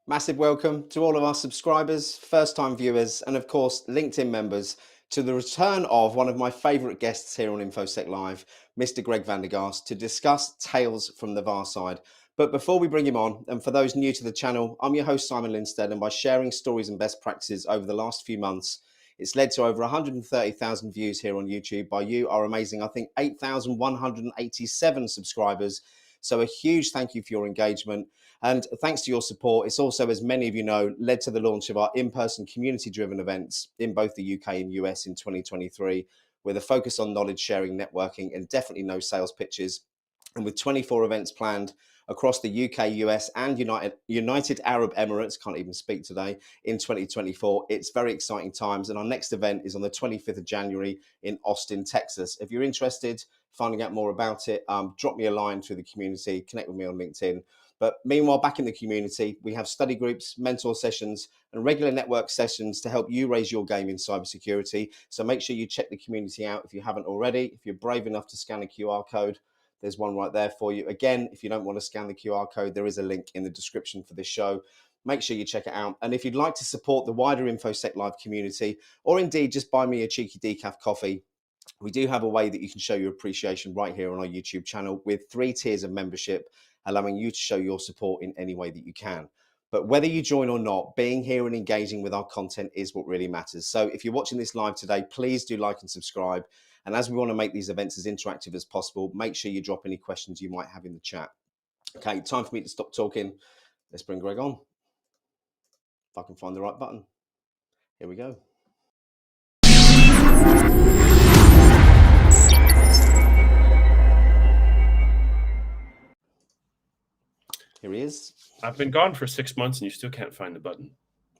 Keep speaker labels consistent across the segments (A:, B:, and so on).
A: Massive welcome to all of our subscribers, first-time viewers, and of course, LinkedIn members to the return of one of my favourite guests here on InfoSec Live, Mr. Greg Van der Gaast, to discuss Tales from the VAR-Side. But before we bring him on, and for those new to the channel, I'm your host, Simon Linstead, and by sharing stories and best practices over the last few months, it's led to over 130,000 views here on YouTube by you, our amazing, I think, 8,187 subscribers. So a huge thank you for your engagement. And thanks to your support, it's also, as many of you know, led to the launch of our in-person community-driven events in both the UK and US in 2023, with a focus on knowledge sharing, networking, and definitely no sales pitches. And with 24 events planned across the UK, US, and United Arab Emirates, can't even speak today, in 2024. It's very exciting times. And our next event is on the 25th of January in Austin, Texas. If you're interested, finding out more about it, drop me a line through the community, connect with me on LinkedIn. But meanwhile, back in the community, we have study groups, mentor sessions, and regular network sessions to help you raise your game in cybersecurity. So make sure you check the community out if you haven't already. If you're brave enough to scan a QR code, there's one right there for you. Again, if you don't want to scan the QR code, there is a link in the description for this show. Make sure you check it out. And if you'd like to support the wider InfoSec Live community, or indeed just buy me a cheeky decaf coffee, we do have a way that you can show your appreciation right here on our YouTube channel with 3 tiers of membership, allowing you to show your support in any way that you can. But whether you join or not, being here and engaging with our content is what really matters. So if you're watching this live today, please do like and subscribe. And as we want to make these events as interactive as possible, make sure you drop any questions you might have in the chat. Okay, time for me to stop talking. Let's bring Greg on. If I can find the right button. Here we go. Here he is.
B: I've been gone for 6 months and you still can't find the button.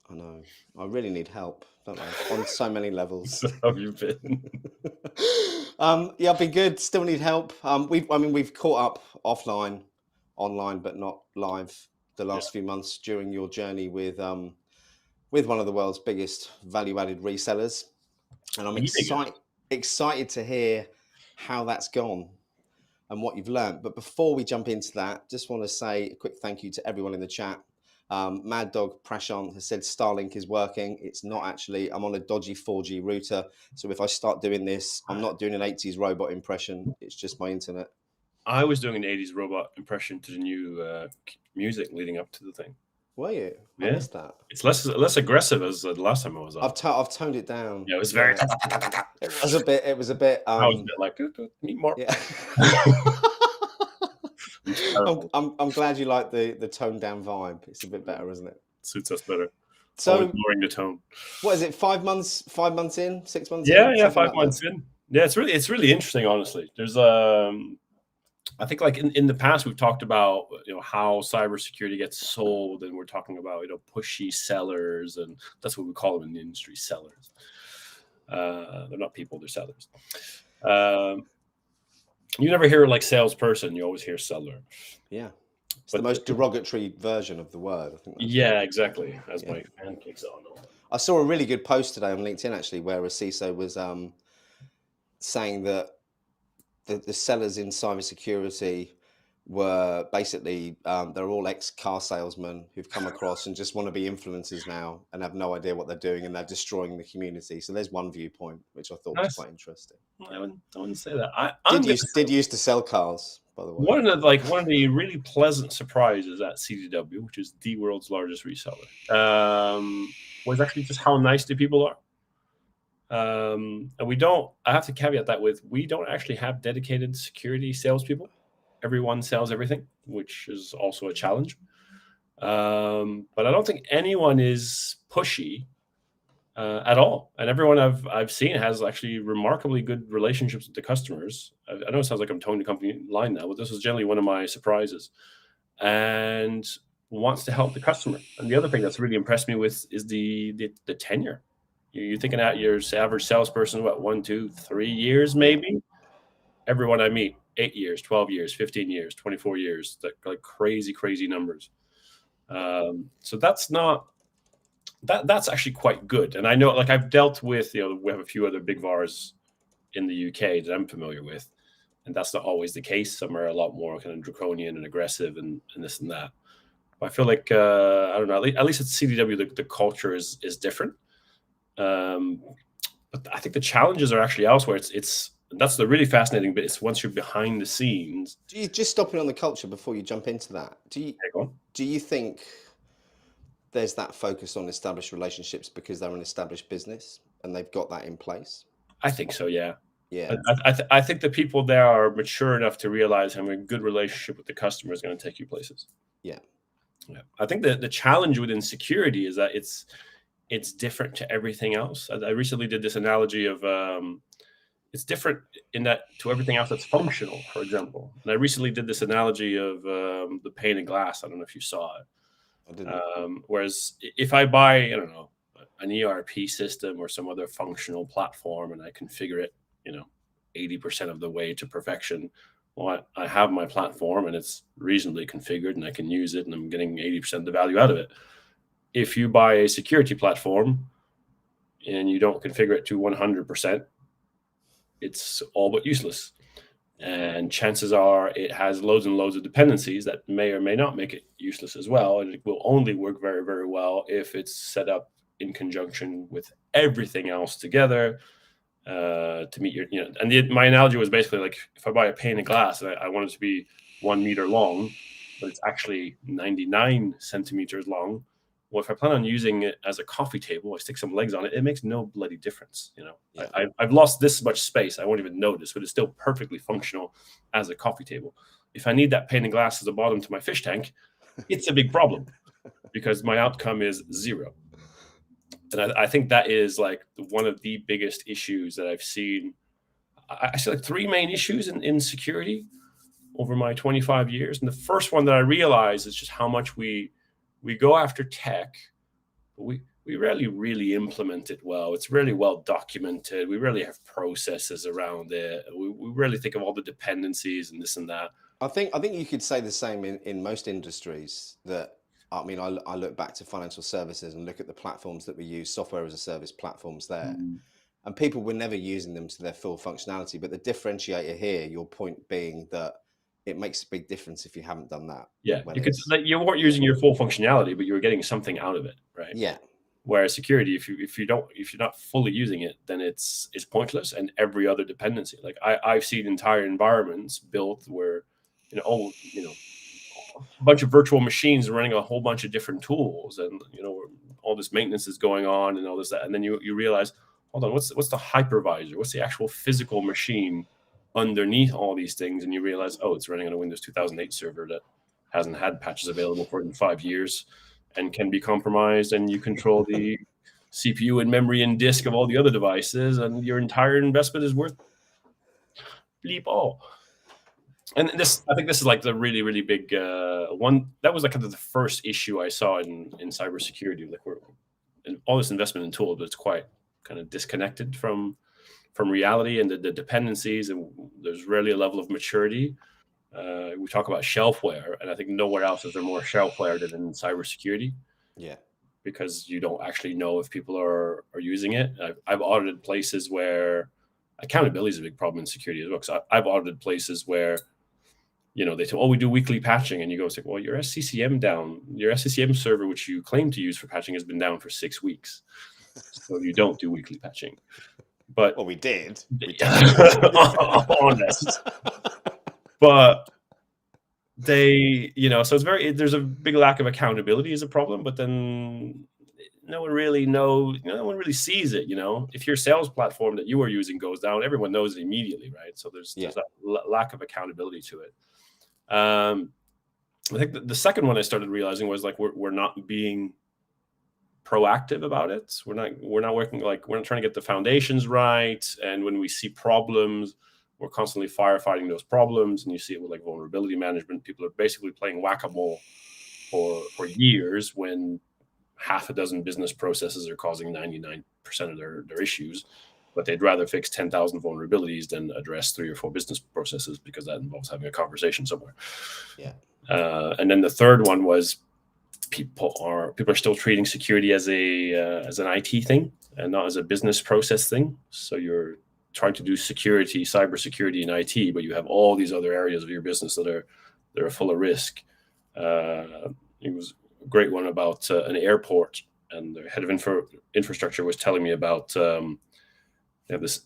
A: I know. I really need help, don't I? On so many levels.
B: How have you been?
A: Yeah, I've been good. Still need help. We've caught up offline, online, but not live the last few months during your journey with one of the world's biggest value-added resellers, and I'm excited to hear how that's gone and what you've learned. But before we jump into that, just want to say a quick thank you to everyone in the chat. Mad Dog Prashant has said Starlink is working. It's not actually. I'm on a dodgy 4G router, so if I start doing this, I'm not doing an 80s robot impression. It's just my internet.
B: I was doing an 80s robot impression to the new music leading up to the thing.
A: Were you?
B: Yeah.
A: I missed that.
B: It's less aggressive as the last time I was on.
A: I've toned it down.
B: Yeah, it was very.
A: It was a bit. I was a bit
B: like, need more.
A: Yeah. I'm glad you like the toned down vibe. It's a bit better, isn't it?
B: Suits us better.
A: So
B: ignoring the tone.
A: What is it? 5 months? 5 months in? 6 months?
B: Yeah,
A: in?
B: Yeah. 5 months in. Yeah, it's really interesting. Honestly, there's I think like in the past we've talked about how cybersecurity gets sold, and we're talking about pushy sellers, and that's what we call them in the industry, sellers. They're not people; they're sellers. You never hear like salesperson; you always hear seller.
A: Yeah, it's the most derogatory version of the word. I think.
B: Yeah, exactly. As my pancakes on.
A: I saw a really good post today on LinkedIn actually, where a CISO was saying that the sellers in cybersecurity were basically they're all ex-car salesmen who've come across and just want to be influencers now and have no idea what they're doing, and they're destroying the community. So there's one viewpoint which I thought was quite interesting.
B: I wouldn't say that. I
A: did used to sell cars, by the way.
B: One of the really pleasant surprises at CDW, which is the world's largest reseller, was actually just how nice the people are. And I have to caveat that with, we don't actually have dedicated security salespeople. Everyone sells everything, which is also a challenge. But I don't think anyone is pushy at all. And everyone I've seen has actually remarkably good relationships with the customers. I know it sounds like I'm towing the company line now, but this was generally one of my surprises. And wants to help the customer. And the other thing that's really impressed me with is the tenure. You're thinking at your average salesperson, 1, 2, 3 years, maybe. Everyone I meet, 8 years, 12 years, 15 years, 24 years, like crazy numbers. So that's actually quite good. And I know, like, I've dealt with, we have a few other big VARs in the UK that I'm familiar with, and that's not always the case. Some are a lot more kind of draconian and aggressive and this and that. But I feel like, I don't know, at least at CDW, the culture is different. But I think the challenges are actually elsewhere. That's the really fascinating bit. It's once you're behind the scenes.
A: Do you just stopping on the culture before you jump into that? Do you think there's that focus on established relationships because they're an established business and they've got that in place?
B: I think so. Yeah.
A: Yeah.
B: I think the people there are mature enough to realize having a good relationship with the customer is going to take you places. Yeah. Yeah. I think the challenge within security is that it's different to everything else. I recently did this analogy of it's different in that to everything else that's functional, for example. And I recently did this analogy of the pane of glass. I don't know if you saw it.
A: I didn't.
B: Whereas if I buy, I don't know, an ERP system or some other functional platform and I configure it, 80% of the way to perfection, well, I have my platform and it's reasonably configured and I can use it and I'm getting 80% of the value out of it. If you buy a security platform and you don't configure it to 100%, it's all but useless. And chances are it has loads and loads of dependencies that may or may not make it useless as well. And it will only work very, very well if it's set up in conjunction with everything else together to meet your, and my analogy was basically like, if I buy a pane of glass and I want it to be 1 meter long, but it's actually 99 centimeters long, Well, if I plan on using it as a coffee table, I stick some legs on it. It makes no bloody difference. I've lost this much space. I won't even notice, but it's still perfectly functional as a coffee table. If I need that pane of glass as a bottom to my fish tank, it's a big problem because my outcome is zero. And I think that is like one of the biggest issues that I've seen. I see like three main issues in security over my 25 years. And the first one that I realize is just how much we go after tech, but we rarely really implement it well. It's really well documented. We rarely have processes around it. We rarely think of all the dependencies and this and that.
A: I think you could say the same in most industries. That I mean, I look back to financial services and look at the platforms that we use, software as a service platforms there, and people were never using them to their full functionality. But the differentiator here, your point being that it makes a big difference if you haven't done that.
B: Yeah, you weren't using your full functionality, but you were getting something out of it, right?
A: Yeah.
B: Whereas security, if you're not fully using it, then it's pointless. And every other dependency, like I've seen entire environments built where a bunch of virtual machines running a whole bunch of different tools, and all this maintenance is going on and all this that, and then you realize, hold on, what's the hypervisor? What's the actual physical machine underneath all these things? And you realize, oh, it's running on a Windows 2008 server that hasn't had patches available for 5 years and can be compromised, and you control the CPU and memory and disk of all the other devices, and your entire investment is worth bleep all. And I think this is like the really, really big one. That was like kind of the first issue I saw in cybersecurity. Like all this investment in tools, but it's quite kind of disconnected from reality and the dependencies, and there's rarely a level of maturity. We talk about shelfware, and I think nowhere else is there more shelfware than in cybersecurity.
A: Yeah,
B: because you don't actually know if people are using it. I've audited places where accountability is a big problem in security as well. Because I've audited places where they say, oh, we do weekly patching, and you go, it's like, well, your SCCM down, your SCCM server, which you claim to use for patching, has been down for 6 weeks, so you don't do weekly patching. But
A: we did.
B: Honest. But they, so there's a big lack of accountability is a problem, but then no one really knows, no one really sees it. If your sales platform that you are using goes down, everyone knows it immediately, right? So there's that lack of accountability to it. I think the second one I started realizing was like we're not being proactive about it. We're not working, like we're not trying to get the foundations right, and when we see problems, we're constantly firefighting those problems. And you see it with like vulnerability management. People are basically playing whack-a-mole for years when half a dozen business processes are causing 99% of their issues, but they'd rather fix 10,000 vulnerabilities than address 3 or 4 business processes, because that involves having a conversation somewhere.
A: Yeah.
B: And then the third one was people are still treating security as an IT thing and not as a business process thing. So you're trying to do cybersecurity in IT, but you have all these other areas of your business that are full of risk. It was a great one about an airport, and the head of infrastructure was telling me about they have this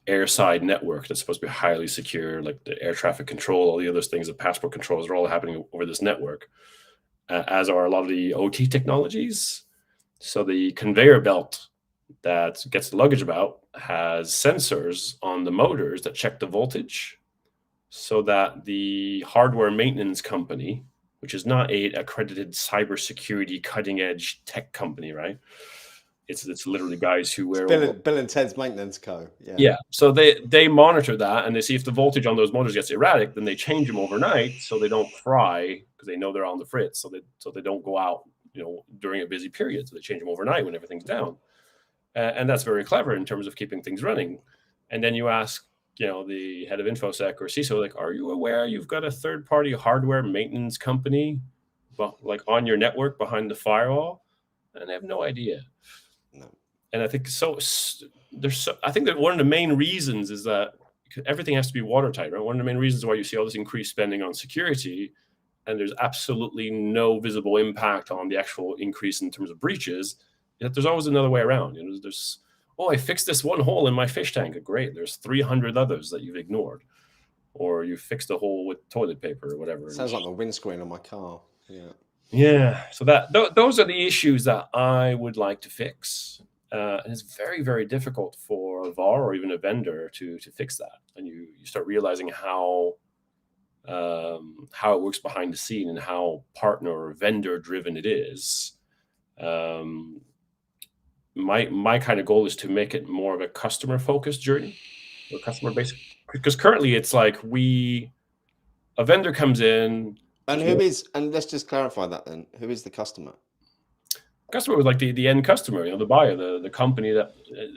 B: airside network that's supposed to be highly secure, like the air traffic control, all the other things, the passport controls are all happening over this network, as are a lot of the OT technologies. So the conveyor belt that gets the luggage about has sensors on the motors that check the voltage, so that the hardware maintenance company, which is not a accredited cybersecurity cutting edge tech company, right? It's literally guys who wear
A: Bill and Ted's Maintenance Co.
B: Yeah. So they monitor that, and they see if the voltage on those motors gets erratic, then they change them overnight so they don't fry, because they know they're on the fritz, so they don't go out during a busy period. So they change them overnight when everything's down, and that's very clever in terms of keeping things running. And then you ask the head of InfoSec or CISO, like, are you aware you've got a third-party hardware maintenance company like on your network behind the firewall? And they have no idea.
A: No.
B: And I think I think that one of the main reasons is that everything has to be watertight, right? One of the main reasons why you see all this increased spending on security, and there's absolutely no visible impact on the actual increase in terms of breaches, is that there's always another way around. There's I fixed this one hole in my fish tank. Great. There's 300 others that you've ignored, or you fixed a hole with toilet paper or whatever.
A: Sounds like the windscreen on my car. Yeah.
B: Yeah, so those are the issues that I would like to fix. And it's very, very difficult for a VAR or even a vendor to fix that. And you start realizing how it works behind the scene and how partner or vendor driven it is. My kind of goal is to make it more of a customer focused journey or customer based, because currently it's like a vendor comes in.
A: And and let's just clarify that then. Who is the customer?
B: Customer was like the end customer, the buyer, the company that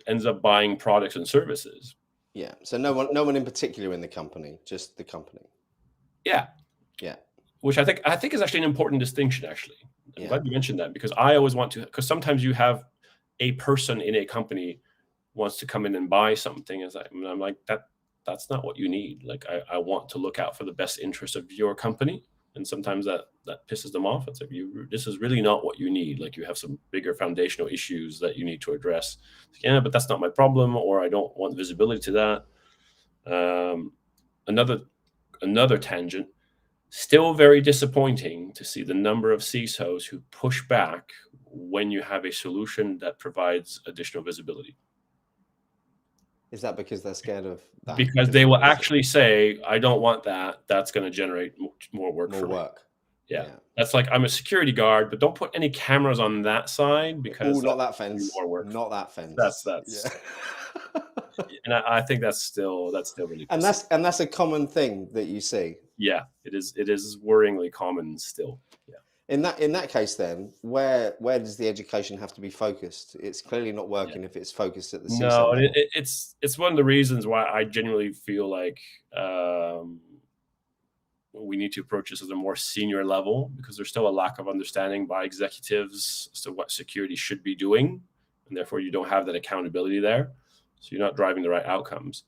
B: ends up buying products and services.
A: Yeah. So no one in particular in the company, just the company.
B: Yeah.
A: Yeah.
B: Which I think is actually an important distinction, actually. I'm glad you mentioned that, because I always want to, because sometimes you have a person in a company wants to come in and buy something. And I'm like, that's not what you need. Like, I want to look out for the best interest of your company. And sometimes that pisses them off. It's like, this is really not what you need. Like, you have some bigger foundational issues that you need to address. Yeah, but that's not my problem, or I don't want visibility to that. Another tangent. Still very disappointing to see the number of CISOs who push back when you have a solution that provides additional visibility.
A: Is that because they're scared of that?
B: Because they will actually say, I don't want that. That's going to generate more work for me. Yeah. That's like, I'm a security guard, but don't put any cameras on that side, because
A: not that fence.
B: More work.
A: Not that fence.
B: That's and I think that's still really.
A: And that's a common thing that you see.
B: Yeah, it is worryingly common still. Yeah.
A: In that case, then where does the education have to be focused? It's clearly not working if it's focused at the CISO level.
B: No, it's one of the reasons why I genuinely feel like we need to approach this at a more senior level, because there's still a lack of understanding by executives as to what security should be doing, and therefore you don't have that accountability there, so you're not driving the right outcomes.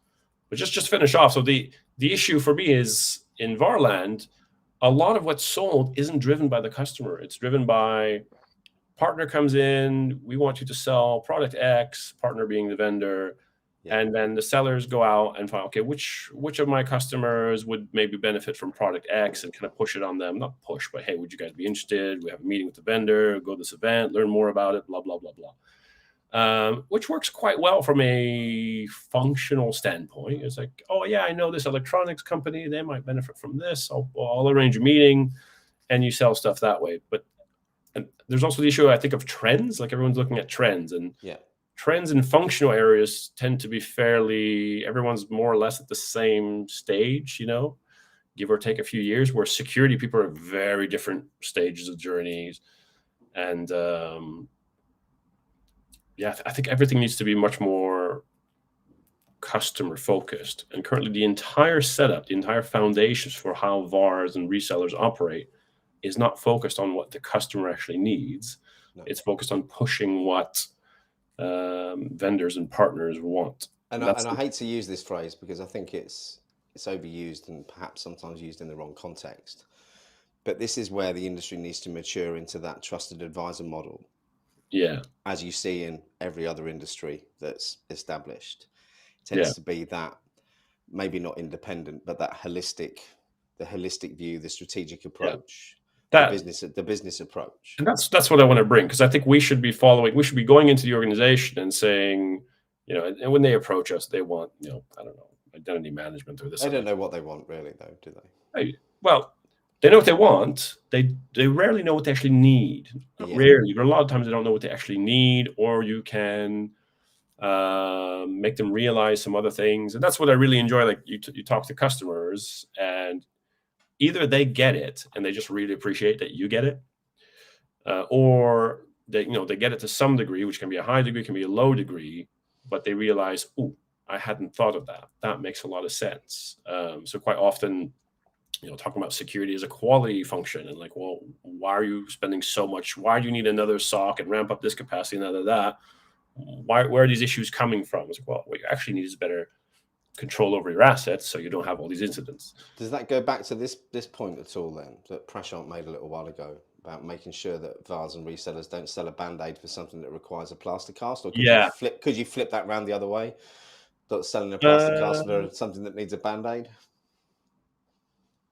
B: But just finish off. So the issue for me is, in VAR land, a lot of what's sold isn't driven by the customer. It's driven by partner comes in, we want you to sell product X, partner being the vendor, and then the sellers go out and find, okay, which of my customers would maybe benefit from product X, and kind of push it on them. Not push, but hey, would you guys be interested? We have a meeting with the vendor, go to this event, learn more about it, blah, blah, blah, blah. Which works quite well from a functional standpoint. It's like, oh yeah, I know this electronics company, they might benefit from this. I'll arrange a meeting, and you sell stuff that way. But there's also the issue, I think, of trends. Like, everyone's looking at trends, and trends in functional areas tend to be everyone's more or less at the same stage, give or take a few years, where security people are at very different stages of journeys. And I think everything needs to be much more customer focused. And currently the entire setup, the entire foundations for how VARs and resellers operate is not focused on what the customer actually needs. No. It's focused on pushing what vendors and partners want.
A: And I hate to use this phrase, because I think it's overused and perhaps sometimes used in the wrong context. But this is where the industry needs to mature into that trusted advisor model.
B: Yeah.
A: As you see in every other industry that's established, it tends to be that, maybe not independent, but that holistic view, the strategic approach, the business approach.
B: And that's what I want to bring, because I think we should be going into the organization and saying, and when they approach us, they want, I don't know, identity management or this.
A: They don't know what they want, really, though, do they?
B: Well, they know what they want. They rarely know what they actually need. Rarely, but a lot of times they don't know what they actually need, or you can make them realize some other things. And that's what I really enjoy. Like, you talk to customers, and either they get it and they just really appreciate that you get it, or they get it to some degree, which can be a high degree, can be a low degree, but they realize, oh, I hadn't thought of that. That makes a lot of sense. So quite often, talking about security as a quality function, and like, well, why are you spending so much? Why do you need another SOC and ramp up this capacity and another that? Where are these issues coming from? It's like, well, what you actually need is better control over your assets, so you don't have all these incidents.
A: Does that go back to this point at all, then, that Prashant made a little while ago, about making sure that VARs and resellers don't sell a BandAid for something that requires a plaster cast? Or could you flip that round the other way? Not selling a plaster cast for something that needs a BandAid?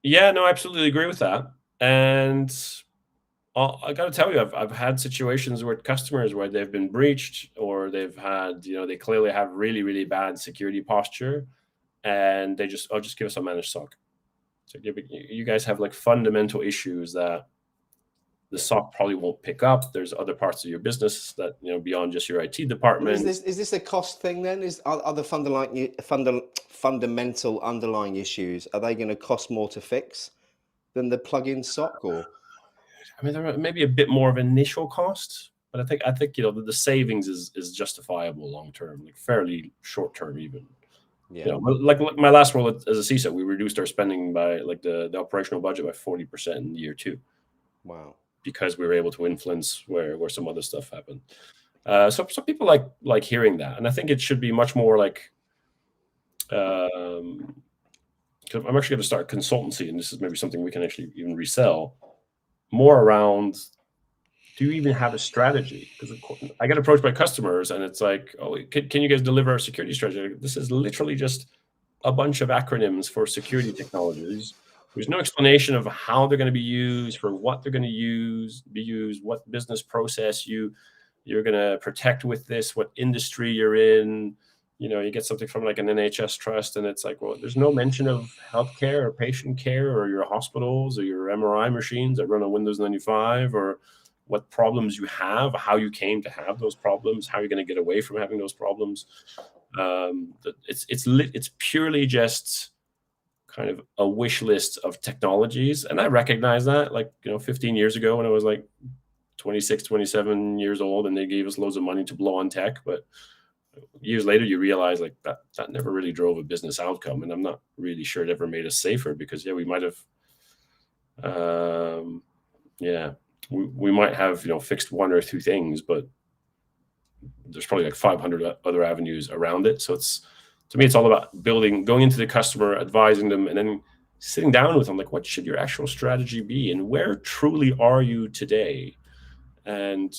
B: Yeah, no, I absolutely agree with that. And I got to tell you, I've had situations with customers where they've been breached, or they've had, they clearly have really, really bad security posture, and they just, just give us a managed SOC. So you guys have like fundamental issues that the SOC probably won't pick up. There's other parts of your business that, beyond just your IT department.
A: Well, is this a cost thing then? Are the fundamental underlying issues, are they going to cost more to fix than the plug-in SOC? Or
B: I mean, there may be a bit more of initial cost, but I think the savings is justifiable long term, like fairly short term even.
A: yeah,
B: Like my last role as a CISO, we reduced our spending by like the operational budget by 40% in year 2.
A: wow.
B: Because we were able to influence where some other stuff happened. So people like hearing that, and I think it should be much more like. I'm actually going to start consultancy, and this is maybe something we can actually even resell. More around, do you even have a strategy? Because I get approached by customers, and it's like, oh, can you guys deliver a security strategy? This is literally just a bunch of acronyms for security technologies. There's no explanation of how they're going to be used, for what they're going to be used, what business process you're going to protect with this, what industry you're in. You get something from like an NHS trust, and it's like, well, there's no mention of healthcare or patient care or your hospitals or your MRI machines that run on Windows 95, or what problems you have, how you came to have those problems, how you're going to get away from having those problems. It's purely just kind of a wish list of technologies. And I recognize that, 15 years ago when I was like 26, 27 years old, and they gave us loads of money to blow on tech. But years later, you realize like that never really drove a business outcome. And I'm not really sure it ever made us safer, because we might have, we might have, fixed one or two things, but there's probably like 500 other avenues around it. So to me, it's all about going into the customer, advising them, and then sitting down with them, like, what should your actual strategy be, and where truly are you today, and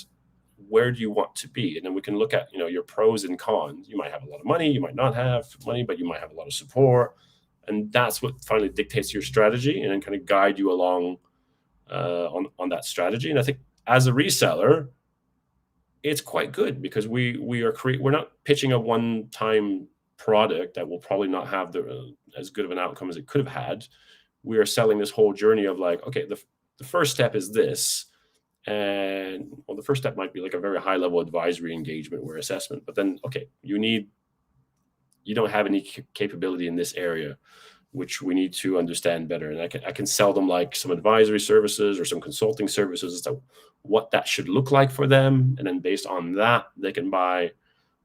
B: where do you want to be? And then we can look at, your pros and cons. You might have a lot of money, you might not have money, but you might have a lot of support. And that's what finally dictates your strategy, and then kind of guide you along on that strategy. And I think as a reseller, it's quite good, because we're not pitching a one-time product that will probably not have as good of an outcome as it could have had. We are selling this whole journey of like, okay, the first step is this. And the first step might be like a very high level advisory engagement or assessment, but then, okay, you don't have any capability in this area, which we need to understand better. And I can sell them like some advisory services or some consulting services as to what that should look like for them. And then based on that, they can buy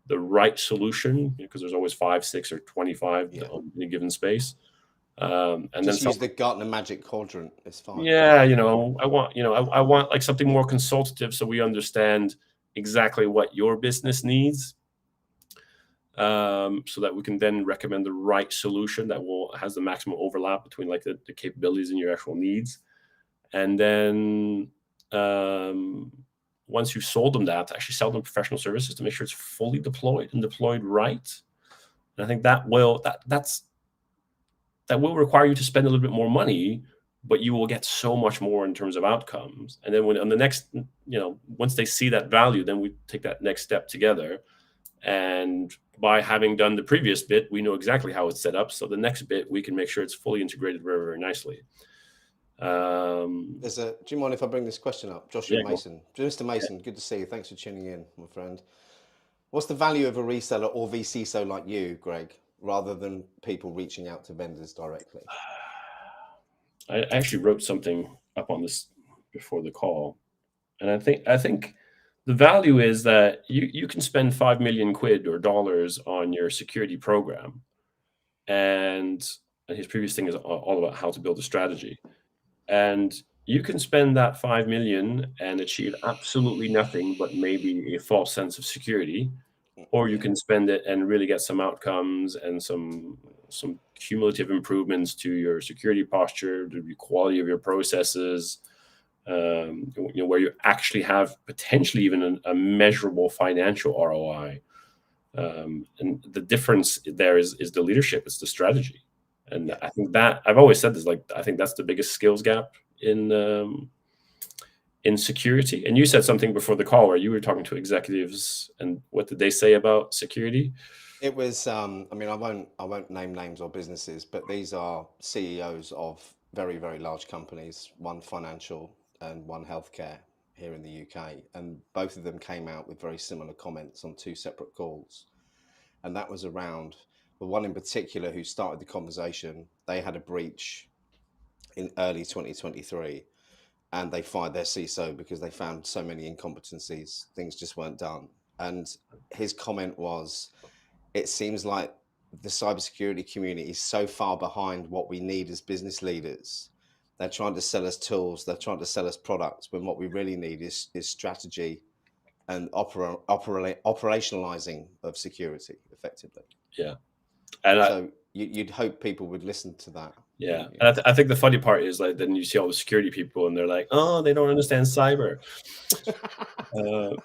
B: the right solution, because there's always 5, 6, or 25 in a given space. And
A: just
B: then
A: use the Gartner Magic Quadrant. It's fine.
B: Yeah, I want like something more consultative, so we understand exactly what your business needs, so that we can then recommend the right solution that has the maximum overlap between like the capabilities and your actual needs. And then once you've sold them that, actually sell them professional services to make sure it's fully deployed and deployed right. And I think that will require you to spend a little bit more money, but you will get so much more in terms of outcomes. And then on the next, once they see that value, then we take that next step together. And by having done the previous bit, we know exactly how it's set up. So the next bit, we can make sure it's fully integrated very, very nicely.
A: Do you mind if I bring this question up? Joshua Mason. Mr. Mason, good to see you. Thanks for tuning in, my friend. What's the value of a reseller or VCSO like you, Greg, rather than people reaching out to vendors directly?
B: I actually wrote something up on this before the call. And I think the value is that you can spend 5 million quid or dollars on your security program. And his previous thing is all about how to build a strategy. And you can spend that 5 million and achieve absolutely nothing but maybe a false sense of security, or you can spend it and really get some outcomes and some cumulative improvements to your security posture, the quality of your processes, where you actually have potentially even a measurable financial ROI. And the difference there is the leadership, it's the strategy. And I think that I've always said this, like, I think that's the biggest skills gap in in security? And you said something before the call where you were talking to executives, and what did they say about security?
A: It was, I mean, I won't name names or businesses, but these are CEOs of very, very large companies, one financial and one healthcare here in the UK. And both of them came out with very similar comments on two separate calls. And that was around the one in particular who started the conversation. They had a breach in early 2023 and they fired their CISO because they found so many incompetencies, things just weren't done. And his comment was, it seems like the cybersecurity community is so far behind what we need as business leaders. They're trying to sell us tools, they're trying to sell us products, when what we really need is strategy and operationalizing of security effectively.
B: Yeah. And
A: so you'd hope people would listen to that.
B: Yeah. And I think the funny part is, like, then you see all the security people and they're like, oh, they don't understand cyber.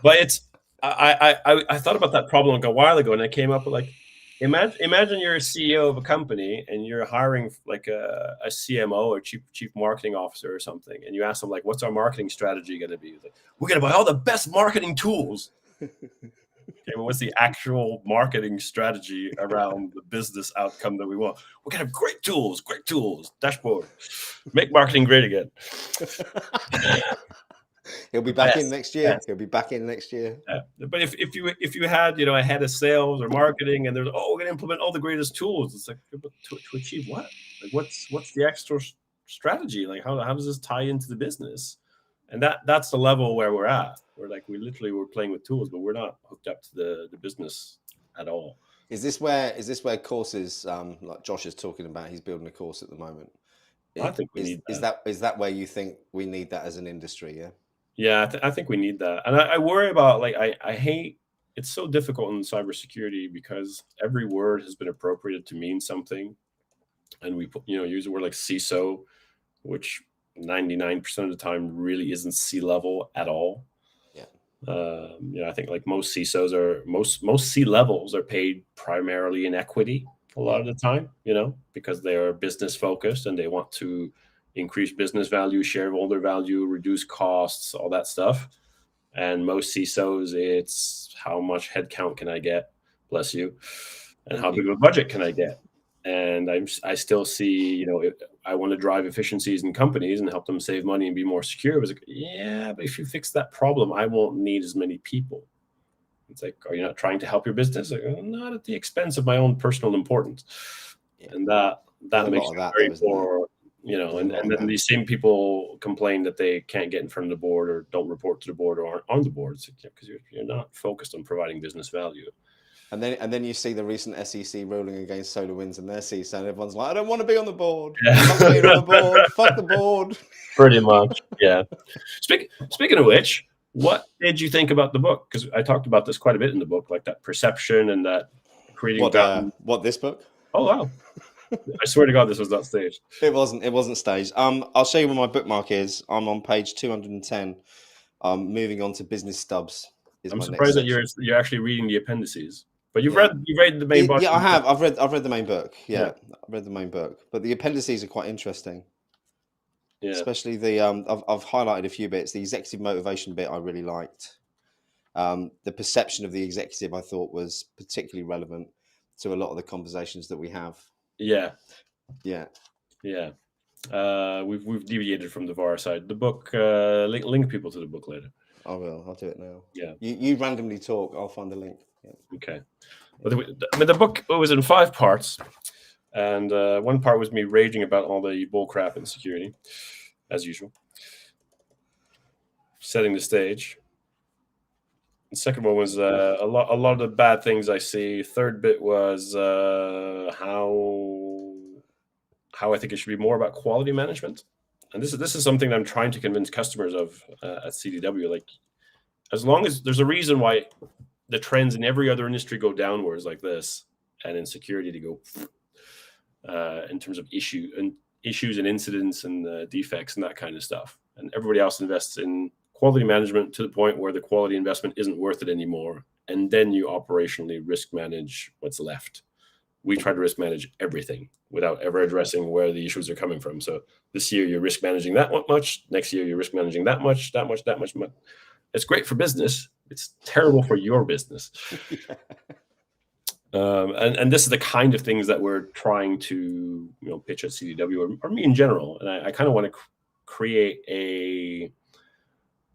B: But it's, I thought about that problem like a while ago, and I came up with, like, imagine you're a CEO of a company and you're hiring like a CMO or chief marketing officer or something, and you ask them, like, what's our marketing strategy going to be? Like, we're going to buy all the best marketing tools. Okay, but what's the actual marketing strategy around the business outcome that we want? We're going to have great tools, dashboard, make marketing great again.
A: He'll be back in next year. He'll be back in next year.
B: But if you had, a head of sales or marketing, and there's, oh, we're going to implement all the greatest tools, it's like, to achieve what? Like, what's the extra strategy? Like, how does this tie into the business? And that's the level where we're at. We're like, we're playing with tools, but we're not hooked up to the business at all.
A: Is this where courses, like Josh is talking about, he's building a course at the moment.
B: I think we need that.
A: Is that where you think we need that as an industry? Yeah.
B: Yeah, I think we need that. And I worry about, like, I hate, it's so difficult in cybersecurity because every word has been appropriated to mean something. And we use the word like CISO, which 99% of the time really isn't C-level at all. Yeah. I think, like, most CISOs most C-levels are paid primarily in equity a lot of the time, because they are business focused and they want to increase business value, shareholder value, reduce costs, all that stuff. And most CISOs, it's how much headcount can I get, bless you, and how big of a budget can I get? And I still see, I want to drive efficiencies in companies and help them save money and be more secure. It was like, yeah, but if you fix that problem, I won't need as many people. It's like, are you not trying to help your business? Like, not at the expense of my own personal importance. Yeah. And that makes it very poor. And then these same people complain that they can't get in front of the board or don't report to the board or aren't on the board because you're not focused on providing business value.
A: And then you see the recent SEC ruling against SolarWinds and their CISO, and everyone's like, I don't want to be on the board. Fuck me on the board. Fuck the board.
B: Pretty much, yeah. Speaking of which, what did you think about the book? Because I talked about this quite a bit in the book, like that perception and that creating value.
A: What, this book?
B: Oh, wow. I swear to God, this was not staged.
A: It wasn't staged. I'll show you where my bookmark is. I'm on page 210. Moving on to business stubs.
B: I'm surprised that you're actually reading the appendices. But you've read the main book.
A: Yeah, I have. I've read the main book. Yeah, I've read the main book. But the appendices are quite interesting. Yeah. Especially the I've highlighted a few bits. The executive motivation bit I really liked. The perception of the executive I thought was particularly relevant to a lot of the conversations that we have.
B: Yeah.
A: Yeah.
B: Yeah. We've deviated from the VAR-Side. The book, link people to the book later.
A: I will. I'll do it now.
B: Yeah.
A: You randomly talk. I'll find the link. Yeah.
B: Okay. But the book was in 5 parts, and one part was me raging about all the bull crap in security, as usual. Setting the stage. The second one was a lot of the bad things I see. Third bit was how I think it should be more about quality management. And this is something that I'm trying to convince customers of at CDW. Like, as long as there's a reason why the trends in every other industry go downwards like this, and in security to go in terms of issues and incidents and defects and that kind of stuff. And everybody else invests in quality management to the point where the quality investment isn't worth it anymore. And then you operationally risk manage what's left we try to risk manage everything without ever addressing where the issues are coming from. So this year you're risk managing that much. Next year you're risk managing that much. It's great for business. It's terrible for your business.
A: Yeah.
B: And this is the kind of things that we're trying to pitch at CDW or me in general. And I kind of want to create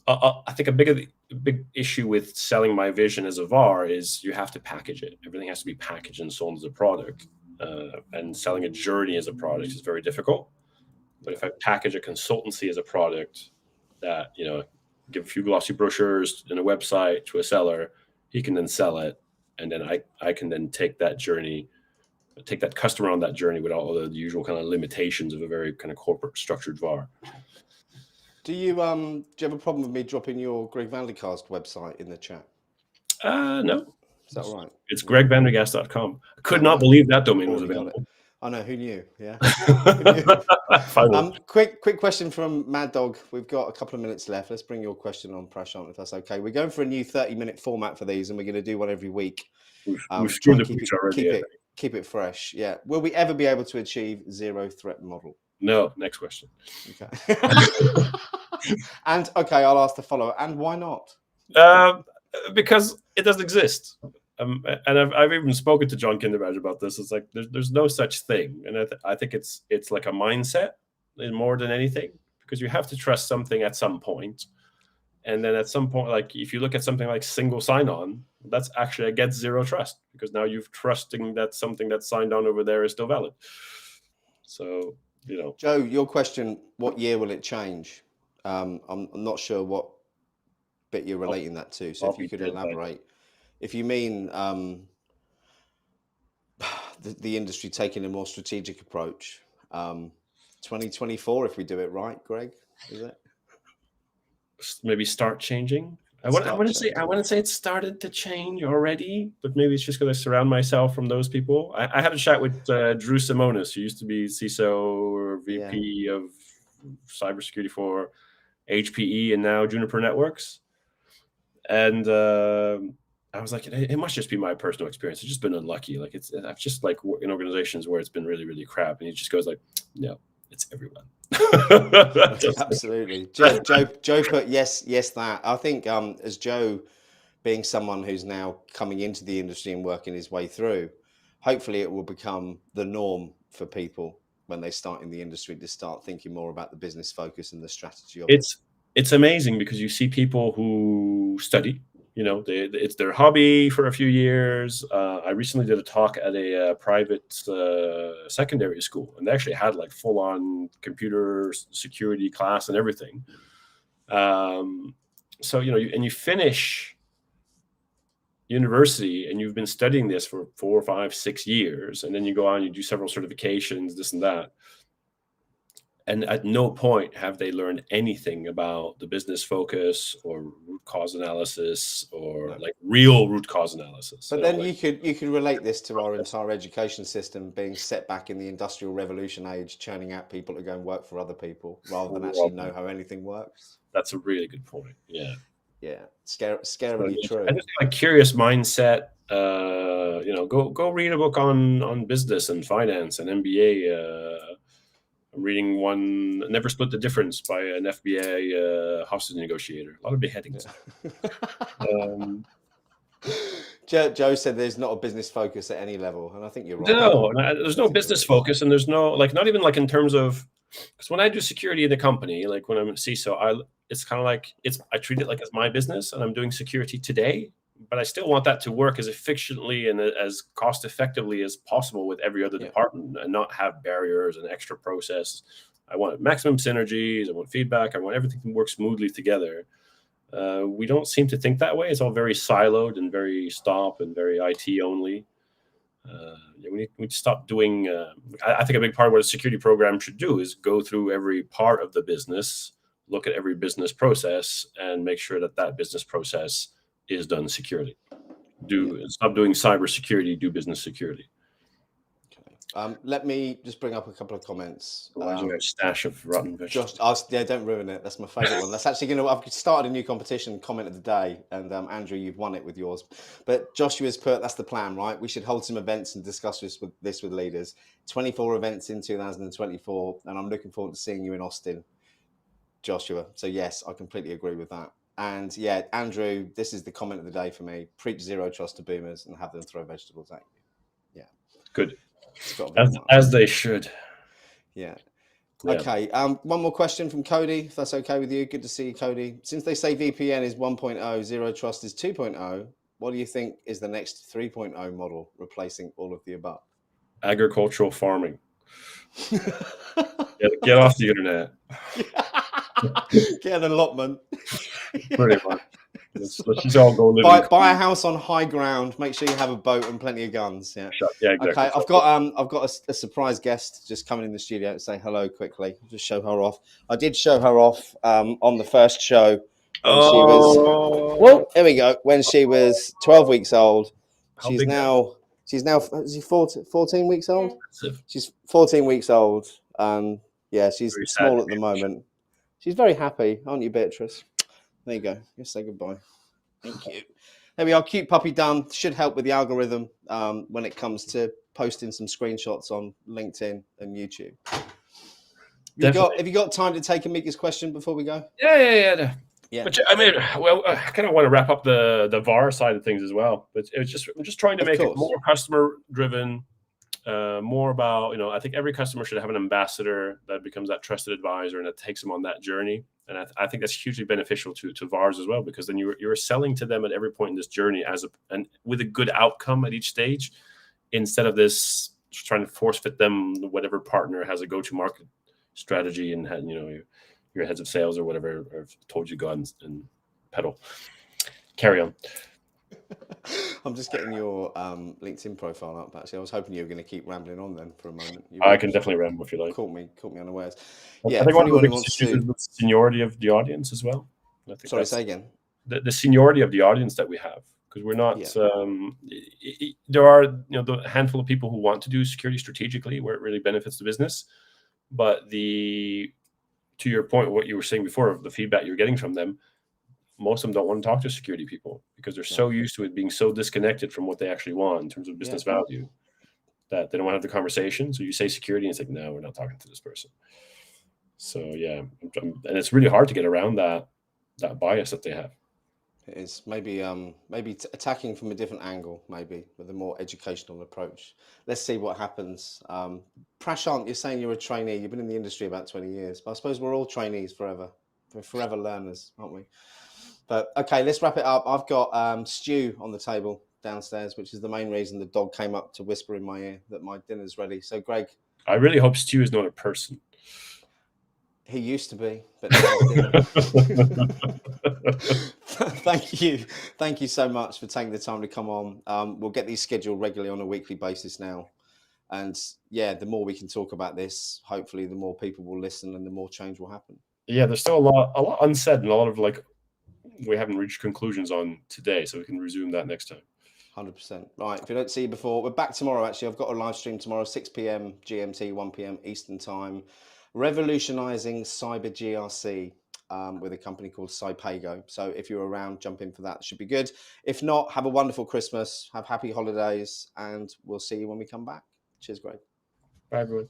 B: I think a big issue with selling my vision as a VAR is you have to package it. Everything has to be packaged and sold as a product. And selling a journey as a product is very difficult. But if I package a consultancy as a product that, give a few glossy brochures and a website to a seller, he can then sell it. And then I can then take that customer on that journey without all the usual kind of limitations of a very kind of corporate structured VAR.
A: Do you have a problem with me dropping your Greg Van der Gaast website in the chat?
B: No.
A: Is that right?
B: It's gregvandergaast.com. I could not believe that domain was available.
A: I know, who knew? Yeah.
B: Finally.
A: Quick question from Mad Dog. We've got a couple of minutes left. Let's bring your question on, Prashant, if that's okay. We're going for a new 30-minute format for these, and we're going to do one every week.
B: We've screwed the picture already.
A: Keep it fresh. Yeah. Will we ever be able to achieve zero threat model?
B: No. Next question.
A: Okay. And okay, I'll ask the follow-up. And why not?
B: Because it doesn't exist. And I've even spoken to John Kinderbadge about this. It's like there's no such thing, and I think it's like a mindset more than anything, because you have to trust something at some point, and then at some point, like if you look at something like single sign-on, that's actually against zero trust, because now you're trusting that something that's signed on over there is still valid. So
A: Joe, your question: what year will it change? I'm not sure what bit you're relating that to. So if you could elaborate. If you mean the industry taking a more strategic approach, 2024, if we do it right, Greg, is it?
B: Maybe start changing. I want to say it started to change already, but maybe it's just because I surround myself from those people. I had a chat with Drew Simonis, who used to be CISO or VP of cybersecurity for HPE and now Juniper Networks, and I was like, it must just be my personal experience. It's just been unlucky. Like I've just like in organizations where it's been really, really crap. And he just goes like, no, it's everyone.
A: Absolutely. Joe put yes, that. I think as Joe being someone who's now coming into the industry and working his way through, hopefully it will become the norm for people when they start in the industry to start thinking more about the business focus and the strategy of it.
B: It's amazing because you see people who study. It's their hobby for a few years. I recently did a talk at a private secondary school, and they actually had like full-on computer security class and everything. So you finish university and you've been studying this for 4, 5, 6 years, and then you go on, you do several certifications, this and that. And at no point have they learned anything about the business focus or root cause analysis or like real root cause analysis.
A: But then you could relate this to our entire education system being set back in the Industrial Revolution age, churning out people to go and work for other people rather than actually know how anything works.
B: That's a really good point. Yeah.
A: Yeah. Scarily true.
B: I just have a curious mindset. Go read a book on business and finance and MBA. I'm reading one, Never Split the Difference by an FBI hostage negotiator. A lot of beheadings.
A: Joe said there's not a business focus at any level, and I think you're right.
B: No, there's no business focus, and there's no, like, not even like in terms of, because when I do security in the company, like when I'm a CISO, it's kind of like, I treat it like it's my business, and I'm doing security today, but I still want that to work as efficiently and as cost effectively as possible with every other department and not have barriers and extra process. I want maximum synergies. I want feedback. I want everything to work smoothly together. We don't seem to think that way. It's all very siloed and very stop and very IT only. We need to stop doing, I think a big part of what a security program should do is go through every part of the business, look at every business process and make sure that business process is done securely. Stop doing cyber security, do business security.
A: Let me just bring up a couple of comments.
B: Imagine a stash of rotten vegetables.
A: Josh, yeah, don't ruin it. That's my favourite one. That's actually I've started a new competition, comment of the day, and Andrew, you've won it with yours. But Joshua's put, that's the plan, right? We should hold some events and discuss this with leaders. 24 events in 2024, and I'm looking forward to seeing you in Austin, Joshua. So yes, I completely agree with that. And yeah, Andrew, this is the comment of the day for me. Preach zero trust to boomers and have them throw vegetables at you. Yeah.
B: Good.
A: It's got to be
B: As they should.
A: Yeah.
B: Yeah.
A: Okay. One more question from Cody, if that's okay with you. Good to see you, Cody. Since they say VPN is 1.0, zero trust is 2.0, what do you think is the next 3.0 model replacing all of the above?
B: Agricultural farming. Get off the internet.
A: Get an allotment.
B: Pretty much. Let's just all go live.
A: Buy a house on high ground. Make sure you have a boat and plenty of guns. Yeah.
B: Yeah, exactly.
A: Okay. I've got a surprise guest just coming in the studio to say hello quickly. Just show her off. I did show her off on the first show when she was. Well, here we go. When she was 12 weeks old. She's now is she 14 weeks old? She's 14 weeks old. Yeah, she's very small at the moment. She's very happy, aren't you, Beatrice? There you go. Just say goodbye. Thank you. There we are. Cute puppy done. Should help with the algorithm when it comes to posting some screenshots on LinkedIn and YouTube. Have you got time to take Amika's question before we go?
B: Yeah. But I mean, well, I kind of want to wrap up the VAR side of things as well. But I'm just trying to make it more customer driven, more about, I think every customer should have an ambassador that becomes that trusted advisor and that takes them on that journey. And I think that's hugely beneficial to VARs as well, because then you're selling to them at every point in this journey and with a good outcome at each stage, instead of this trying to force fit them whatever partner has a go-to-market strategy and your heads of sales or whatever have told you go and pedal. Carry on.
A: I'm just getting your LinkedIn profile up. Actually, I was hoping you were going to keep rambling on then for a moment.
B: I can definitely ramble if you like.
A: Caught me unawares.
B: Yeah, I think anyone who wants to the seniority of the audience as well.
A: Sorry, say again.
B: The seniority of the audience that we have, because we're not. There are the handful of people who want to do security strategically where it really benefits the business, but to your point, what you were saying before of the feedback you're getting from them, most of them don't want to talk to security people because they're so used to it being so disconnected from what they actually want in terms of business value that they don't want to have the conversation. So you say security and it's like, no, we're not talking to this person. So yeah, and it's really hard to get around that bias that they have.
A: It is maybe attacking from a different angle, maybe with a more educational approach. Let's see what happens. Prashant, you're saying you're a trainee. You've been in the industry about 20 years, but I suppose we're all trainees forever. We're forever learners, aren't we? But okay, let's wrap it up. I've got Stu on the table downstairs, which is the main reason the dog came up to whisper in my ear that my dinner's ready. So, Greg,
B: I really hope Stu is not a person.
A: He used to be, but now Thank you so much for taking the time to come on. We'll get these scheduled regularly on a weekly basis now. And yeah, the more we can talk about this, hopefully the more people will listen and the more change will happen.
B: Yeah, there's still a lot unsaid and a lot of we haven't reached conclusions on today, so we can resume that next time.
A: 100%. Right. If you don't see you before, we're back tomorrow. Actually, I've got a live stream tomorrow, 6 p.m. GMT, 1 p.m. Eastern time, revolutionizing cyber GRC with a company called Cypago. So if you're around, jump in for that. It should be good. If not, have a wonderful Christmas, have happy holidays, and we'll see you when we come back. Cheers, Greg.
B: Bye, everyone.